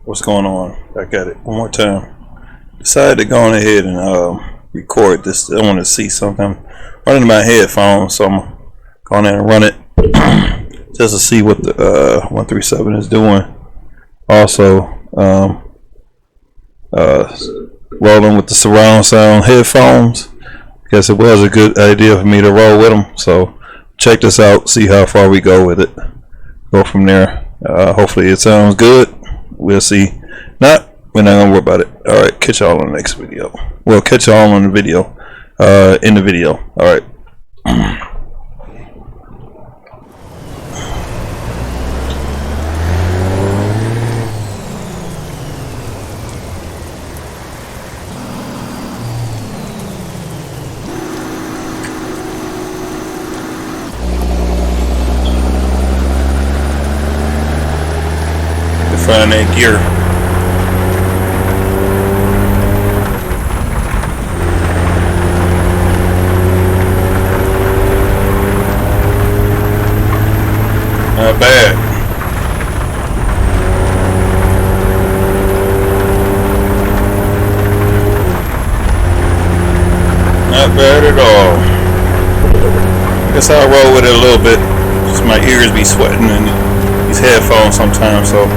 What's going on? Back at it one more time. Decided to go on ahead and record this. I want to see something. I'm running my headphones, so I'm going in and run it just to see what the 137 is doing. Also, rolling with the surround sound headphones. Guess it was a good idea for me to roll with them. So check this out. See how far we go with it. Go from there. Hopefully it sounds good. We'll see. Not. We're not gonna worry about it. All right. Catch y'all on the next video. We'll catch y'all on the video. In the video. All right. Find that gear. Not bad. Not bad at all. Guess I'll roll with it a little bit. Just my ears be sweating in these headphones sometimes, so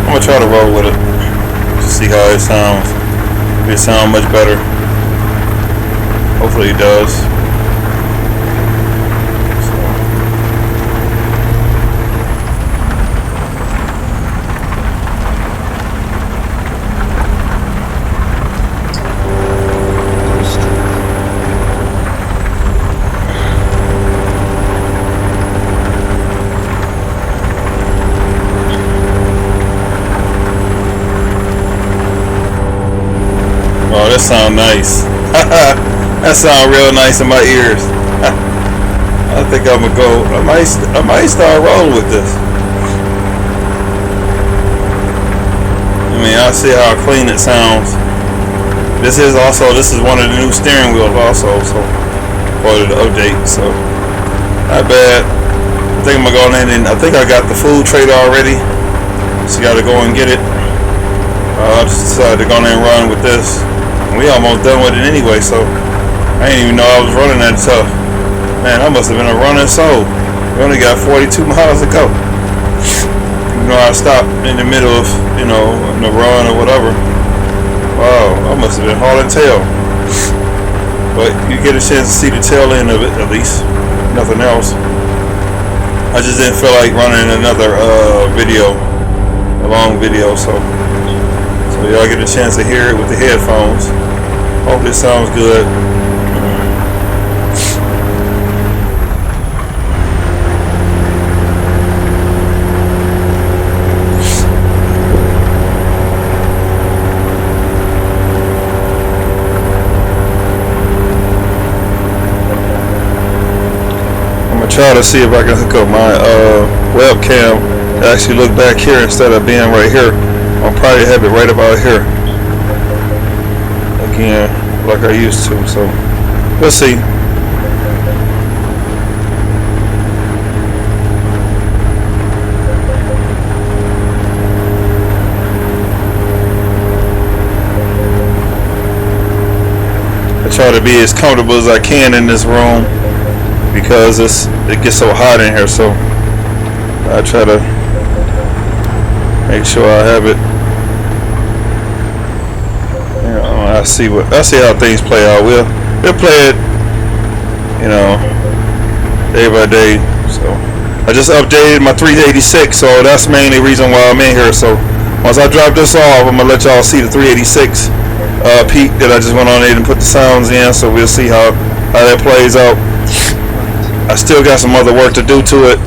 I'm gonna try to roll with it to see how it sounds. If it sounds much better, hopefully it does. Oh, that sound nice. That sound real nice in my ears. I think I'm gonna go. I might start rolling with this. I mean, I'll see how clean it sounds. This is one of the new steering wheels also, so part of the update. So not bad. I think I'm gonna go in and I think I got the food trailer already. Just gotta go and get it. I just decided to go in and run with this. We almost done with it anyway, so I didn't even know I was running that tough. Man, I must have been a running soul. We only got 42 miles to go. You know, I stopped in the middle of, in the run or whatever. Wow, I must have been hauling tail. But you get a chance to see the tail end of it, at least. Nothing else. I just didn't feel like running another video, a long video, so y'all get a chance to hear it with the headphones. Hope this sounds good. I'm gonna try to see if I can hook up my webcam to actually look back here instead of being right here. I'll probably have it right about here again, like I used to. So let's see. I try to be as comfortable as I can in this room because it gets so hot in here. So I try to make sure I have it. I see how things play out. We'll play it, day by day. So I just updated my 386, so that's mainly the reason why I'm in here. So once I drop this off, I'm gonna let y'all see the 386 peak that I just went on there and put the sounds in. So we'll see how that plays out. I still got some other work to do to it,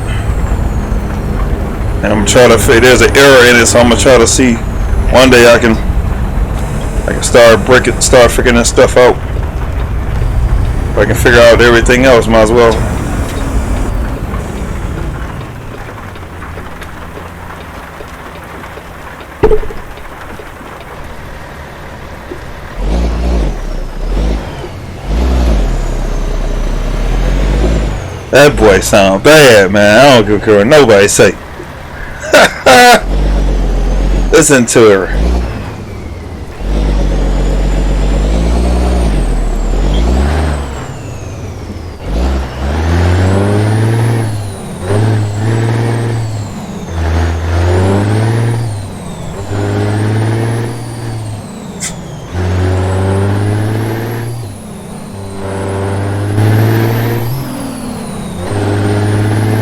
and I'm trying to figure. There's an error in it, so I'm gonna try to see. One day I can start figuring this stuff out. If I can figure out everything else, might as well. That boy sound bad, man. I don't care what nobody say. Listen to her.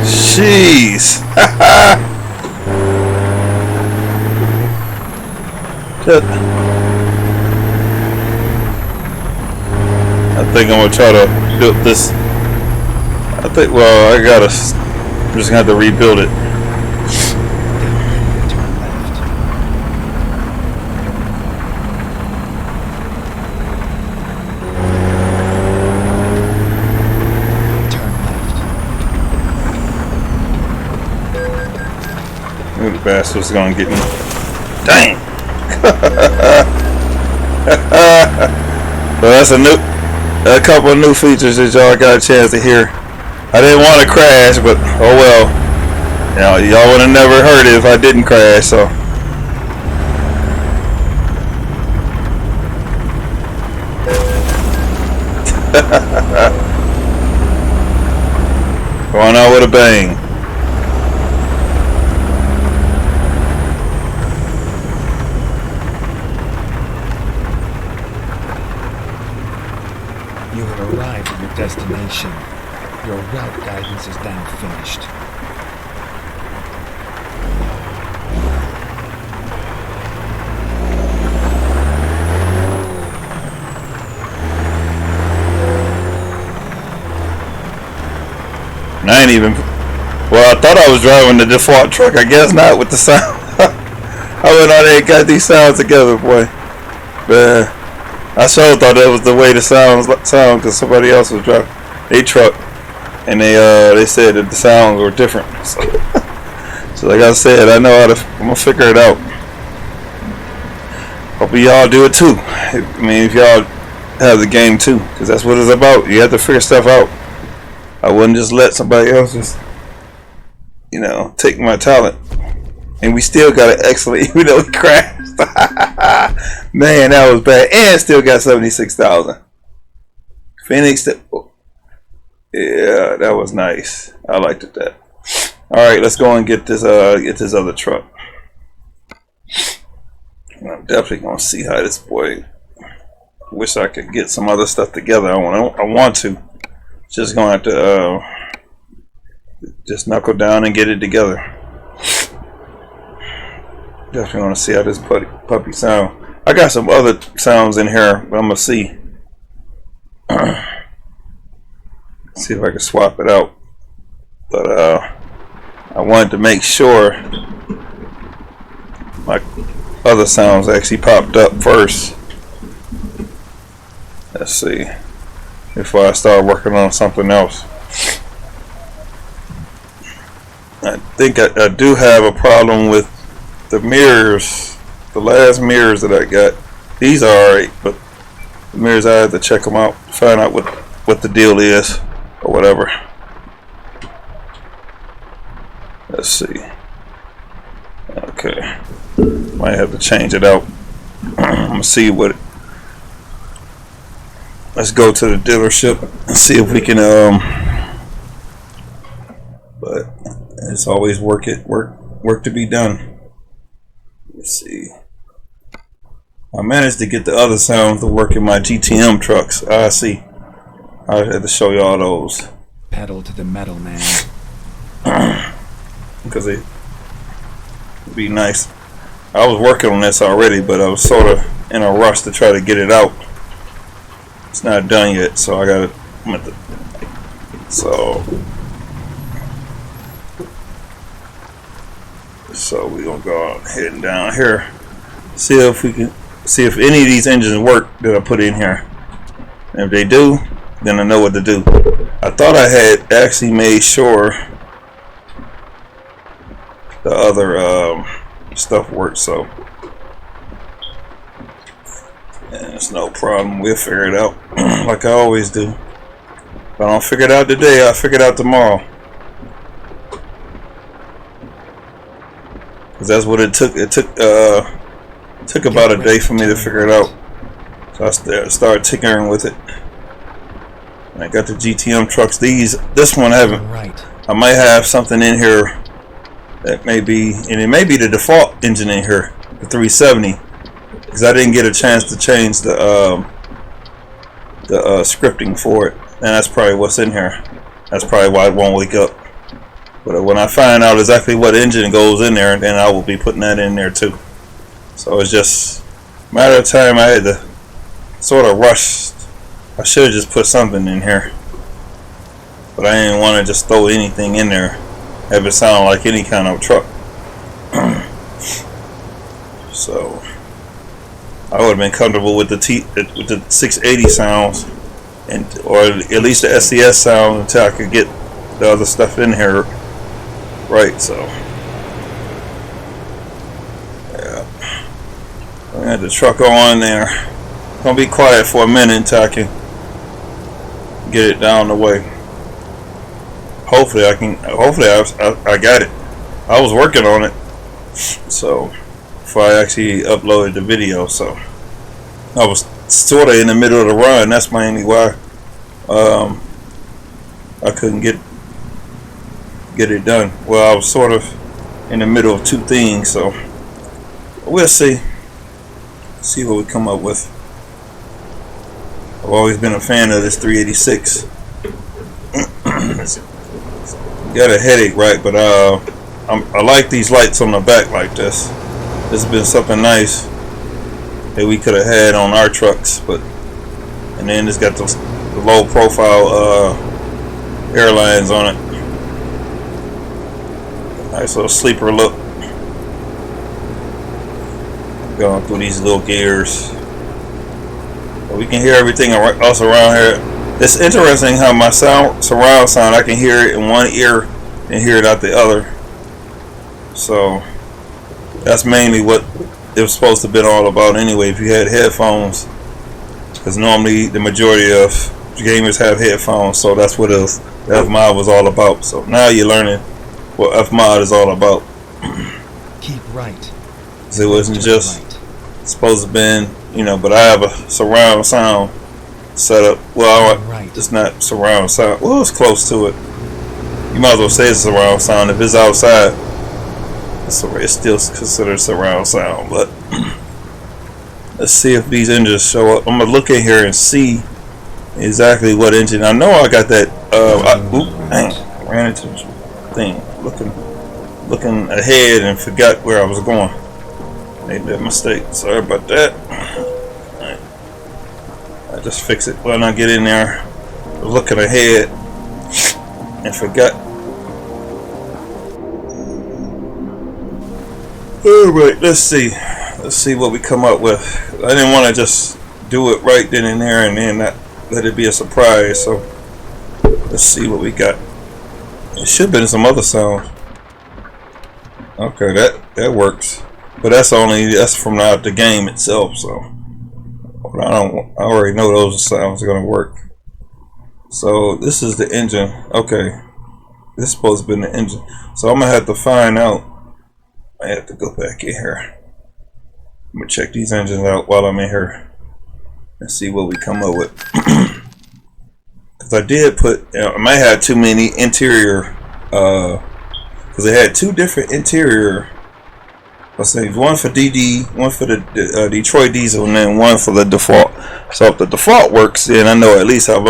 Jeez. I think I'm gonna try to build this. I think, well, I'm just gonna have to rebuild it. Ooh, the bastard's gonna get me. Dang! Well, that's a couple of new features that y'all got a chance to hear. I didn't want to crash, but oh well. You know, y'all would have never heard it if I didn't crash. So. Going out with a bang. You have arrived at your destination. Your route guidance is now finished. I ain't even. Well, I thought I was driving the default truck. I guess not with the sound. I went on there and got these sounds together, boy. But I sure thought that was the way the sound because somebody else was driving a truck, and they said that the sounds were different. So, so like I said, I know how to. I'm gonna figure it out. Hope y'all do it too. I mean, if y'all have the game too, because that's what it's about. You have to figure stuff out. I wouldn't just let somebody else just, you know, take my talent. And we still got an excellent, even though we crashed. Man, that was bad. And still got 76,000. Phoenix, yeah, that was nice. I liked it that. All right, let's go and get this other truck. And I'm definitely gonna see how this boy. Wish I could get some other stuff together. I want to. Just gonna have to just knuckle down and get it together. Definitely want to see how this puppy sound. I got some other sounds in here, but I'm gonna see. See if I can swap it out. But I wanted to make sure my other sounds actually popped up first. Let's see. Before I start working on something else. I think I do have a problem with the mirrors. The last mirrors that I got. These are alright, but the mirrors, I have to check them out, find out what the deal is or whatever. Let's see. Okay. Might have to change it out. I'm gonna see what. Let's go to the dealership and see if we can but it's always work to be done. Let's see. I managed to get the other sounds to work in my GTM trucks. I see. I had to show y'all those. Pedal to the metal, man. Because it'd be nice. I was working on this already, but I was sort of in a rush to try to get it out. It's not done yet, so I gotta. So we gonna go heading down here. See if we can see if any of these engines work that I put in here. And if they do, then I know what to do. I thought I had actually made sure the other stuff works, so. And it's no problem. We'll figure it out like I always do. If I don't figure it out today, I'll figure it out tomorrow. Because because that's what it took. It took about a day for me to figure it out. So I started tinkering with it. And I got the GTM trucks. This one I haven't. I might have something in here that may be, and it may be the default engine in here, the 370, because I didn't get a chance to change the scripting for it, and that's probably what's in here. That's probably why it won't wake up. But when I find out exactly what engine goes in there, then I will be putting that in there too. So it's just a matter of time. I had to sort of rush. I should have just put something in here, but I didn't want to just throw anything in there, have it sound like any kind of truck. So I would have been comfortable with the 680 sounds, or at least the SCS sound, until I could get the other stuff in here right. So yeah, I had the truck on there. Gonna be quiet for a minute until I can get it down the way. Hopefully I can. Hopefully I got it. I was working on it, so before I actually uploaded the video, so I was sort of in the middle of the run. That's mainly why I couldn't get it done. Well, I was sort of in the middle of two things, so we'll see what we come up with. I've always been a fan of this 386. Got a headache, right? But I like these lights on the back like this. This has been something nice that we could have had on our trucks, but and then it's got the low profile airlines on it. Nice little sleeper look. Going through these little gears. We can hear everything else around here. It's interesting how my surround sound, I can hear it in one ear and hear it out the other. So that's mainly what it was supposed to have been all about anyway, if you had headphones, because normally the majority of gamers have headphones, so that's what F-Mod was all about. So now you're learning what F-Mod is all about. Keep right. It wasn't just supposed to have been, but I have a surround sound set up. Well, it's not surround sound. Well, it's close to it. You might as well say it's surround sound. If it's outside, it's still considered surround sound. But let's see if these engines show up. I'm gonna look in here and see exactly what engine. I know I got that. I ran into the thing. Looking ahead and forgot where I was going. Made that mistake. Sorry about that. I just fix it when I get in there. Looking ahead and forgot. Alright, let's see what we come up with. I didn't want to just do it right then and there and then not let it be a surprise, so let's see what we got. It should have been some other sound. Okay, that works. But that's from the game itself, so I already know those sounds are gonna work. So this is the engine. Okay, this is supposed to be the engine. So I'm gonna have to find out. I have to go back in here. I'm gonna check these engines out while I'm in here and see what we come up with. Because I did put, I might have too many interior. Because they had two different interior. Let's say one for DD, one for the Detroit diesel, and then one for the default. So if the default works, then I know at least I'm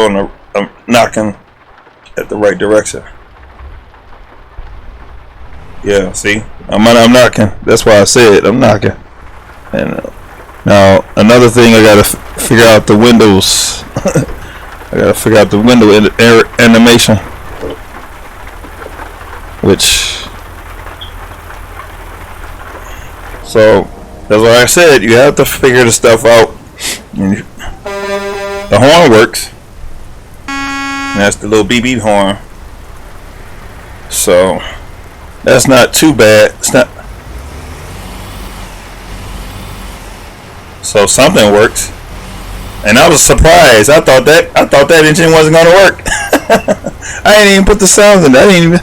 knocking at the right direction. Yeah, see, I'm knocking. That's why I said I'm knocking. And now another thing, I gotta figure out the windows. I gotta figure out the window animation, which. So that's what I said. You have to figure the stuff out. The horn works. And that's the little beep beep horn. So that's not too bad. It's not. So something works. And I was surprised. I thought that engine wasn't gonna work. I didn't even put the sounds in there. I didn't even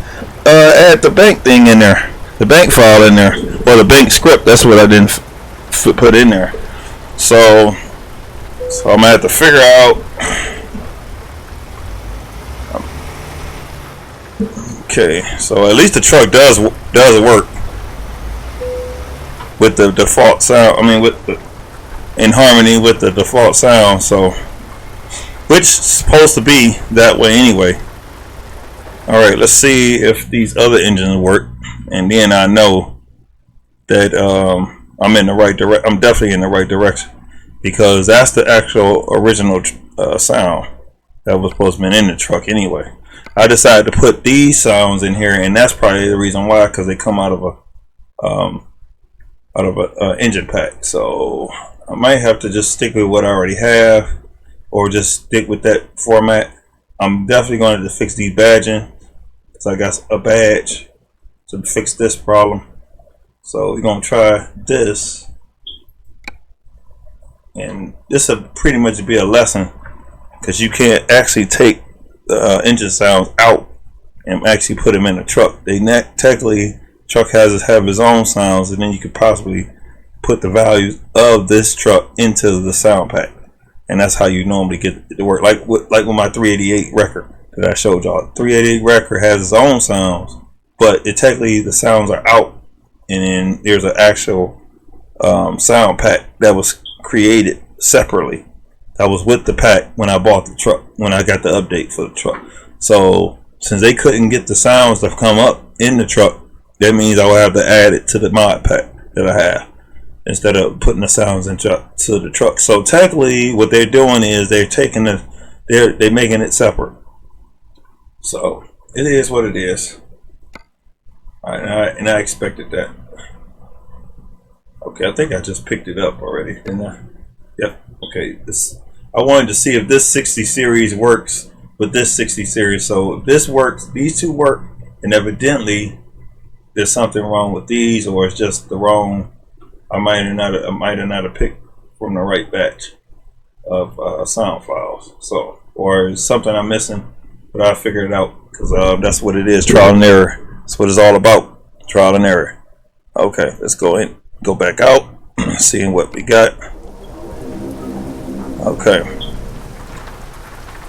add the bank thing in there. the bank file in there, or the bank script. That's what I didn't put in there. So I'm gonna have to figure out. Okay, so at least the truck does work with the default sound. I mean, in harmony with the default sound. So, which is supposed to be that way anyway. All right, let's see if these other engines work, and then I know that I'm in the right direction. I'm definitely in the right direction, because that's the actual original sound that was supposed to be in the truck anyway. I decided to put these sounds in here, and that's probably the reason why, because they come out of a engine pack. So I might have to just stick with what I already have, or just stick with that format. I'm definitely going to fix these badging, because I got a badge to fix this problem. So we're going to try this, and this will pretty much be a lesson, because you can't actually take the engine sounds out and actually put them in the truck. They technically, truck has have his own sounds, and then you could possibly put the values of this truck into the sound pack, and that's how you normally get it to work. Like with my 388 record that I showed y'all. 388 record has its own sounds, but technically the sounds are out, and then there's an actual sound pack that was created separately, that was with the pack when I bought the truck, when I got the update for the truck. So since they couldn't get the sounds to come up in the truck, that means I will have to add it to the mod pack that I have, instead of putting the sounds into the truck. So technically what they're doing is they're taking they're making it separate. So it is what it is. And I expected that. Okay, I think I just picked it up already, didn't I? Yep. Okay, I wanted to see if this 60 series works with this 60 series. So if this works, these two work, and evidently there's something wrong with these, or it's just the wrong. I might have not picked from the right batch of sound files. So, or is something I'm missing, but I'll figure it out, because that's what it is. Trial and error. That's what it's all about. Trial and error. Okay, let's go back out, seeing what we got. Okay,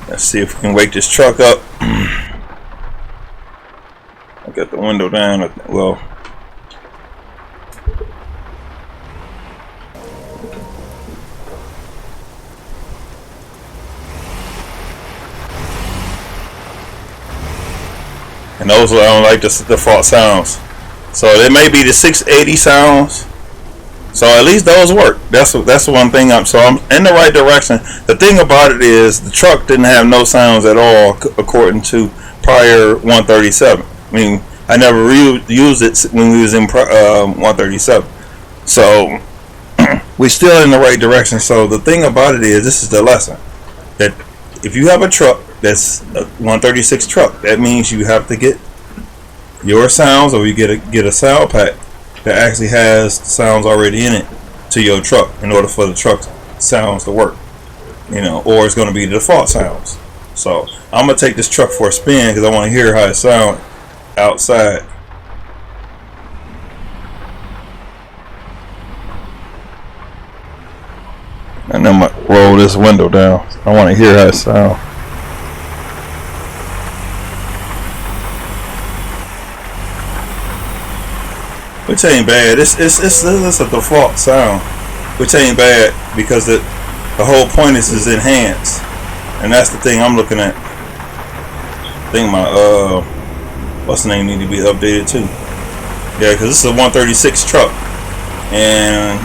let's see if we can wake this truck up. I got the window down. Well, and those I don't like the default sounds. So it may be the 680 sounds. So at least those work. That's the one thing. I'm in the right direction. The thing about it is the truck didn't have no sounds at all, according to prior 137. I mean, I never used it when we was in 137. So we're still in the right direction. So the thing about it is, this is the lesson, that if you have a truck that's a 136 truck, that means you have to get your sounds, or you get a sound pack that actually has the sounds already in it to your truck, in order for the truck sounds to work, or it's going to be the default sounds. So I'm gonna take this truck for a spin, because I want to hear how it sounds outside. And I'm gonna roll this window down. I want to hear how it sounds. Which ain't bad. It's a default sound, which ain't bad, because the whole point is enhanced, and that's the thing I'm looking at. I think my what's the name need to be updated too. Yeah, because this is a 136 truck, and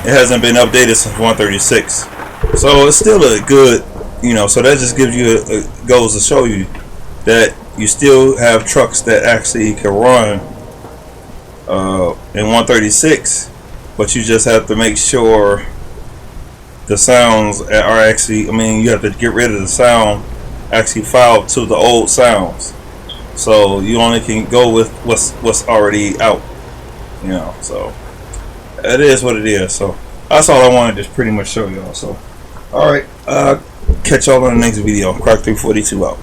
it hasn't been updated since 136. So it's still a good, So that just gives you goes to show you that you still have trucks that actually can run in 136, but you just have to make sure the sounds are actually, you have to get rid of the sound actually filed to the old sounds, so you only can go with what's already out, so it is what it is. So that's all I wanted to pretty much show y'all. So alright, catch y'all on the next video. Croc 342 out.